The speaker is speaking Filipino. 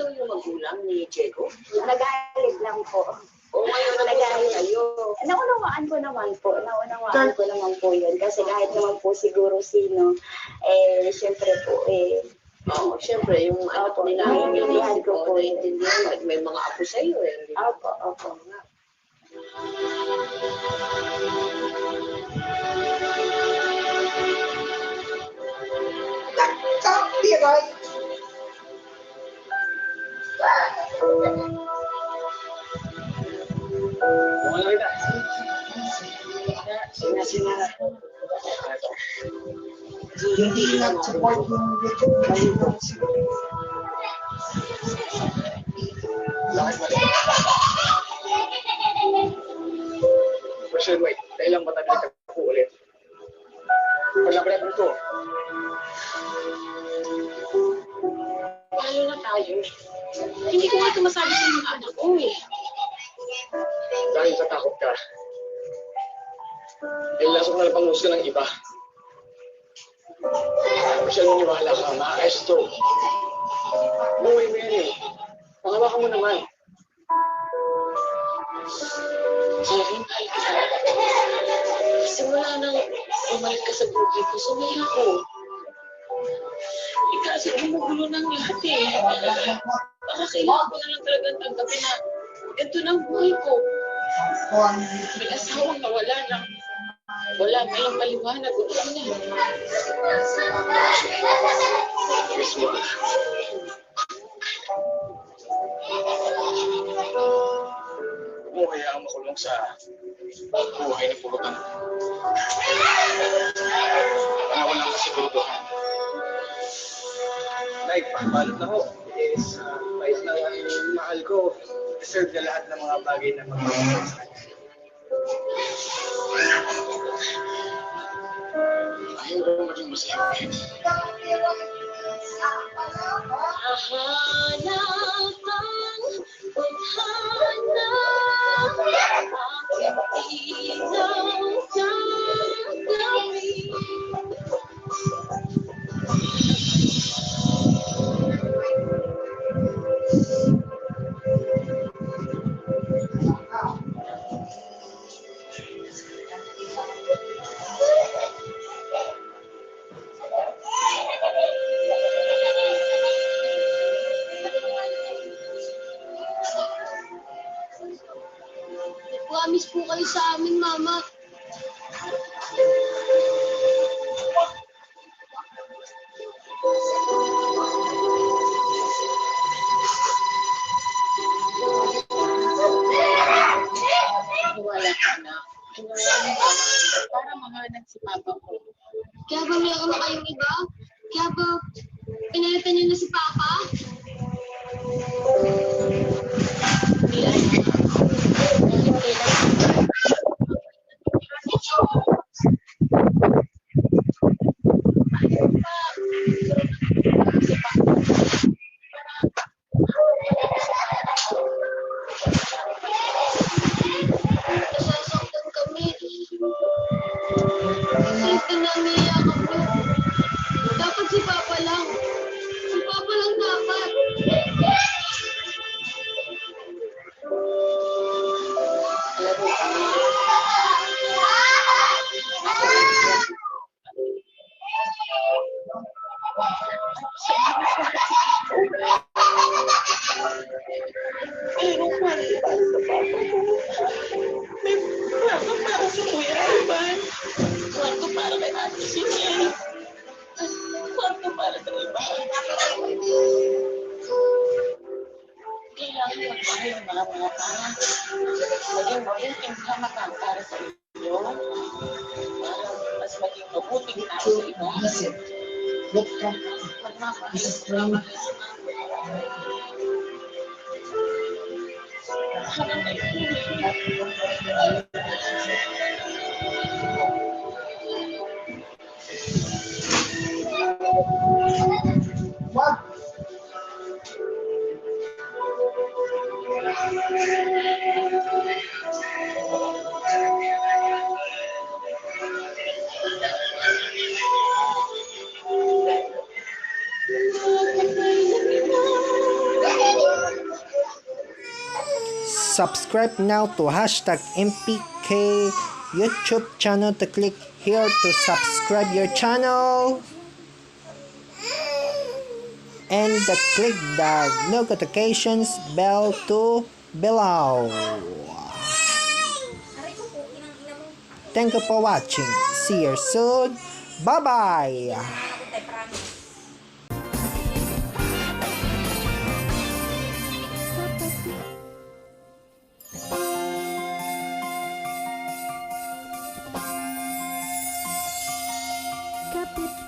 daw yung magulang ni Diego? Nagalit lang po. O ngayon nag-usap kayo? Naunawaan ko naman po. Naunawaan ko naman po yun. Kasi kahit naman po siguro sino, syempre po, Oo, syempre, yung ano po nila, naiintindihan ko po yun. naiintindihan, may mga apo sa'yo eh. Opo. Hindi nag-support yung YouTube. Michelle, wait. Dahil lang matagal ka po ulit. Pag-apply ko. Lalo na tayo. Hindi ko nga ito masabi sa mga anak ko eh. Dahil sa takot ka. Dahil lasok na lang pangusga ng iba. Michelle, maniwala ka. Maayos ito. Buhay mo yan eh. Pangawakan mo naman. Jerry, mahal ka. Simula nang bumalik ka sa buhay ko, sumaya ko. Kasi gumugulo ng lahat eh. Baka kailangan ko na lang talagang tanggapin na ito na ang buhay ko. May asawang nawala na. Wala na yung paliwanag. Wala na. Miss mo. Huwag mo hayaang makulong sa buhay ni Pulutan. Walang kasiguraduhan. Like, pabalot na ho. Is, kahit na ang mahal ko, deserve na lahat ng mga bagay na magmamahal sa kanya. Ayaw ko maging masaya ulit. Hahanap ang paghanap aking ilaw ng gabi. Promise po kayo sa amin, Mama. Wala ka na. Para mahanap si Papa ko. Kaya ba meron na kayong iba? Kaya ba pinalitan niyo na si Papa? Nasasaktan kami. Ito na niyakap niyo. Dapat si Papa lang. Si Papa lang dapat. Pero para sa Papa ko. May kwarto para sa Kuya Ivan. Kwarto para kay Ate Sinia. Kwarto para sa iba. Kailangan magbahay ng mga para maging mabuting hamakan para sa inyo. Para mas maging mabuting tao sa iba. Magmamahal. Wag! subscribe now to hashtag MPK YouTube channel to click here to subscribe your channel and click the notifications bell to below. Thank you for watching. See you soon. Bye-bye. Kapit.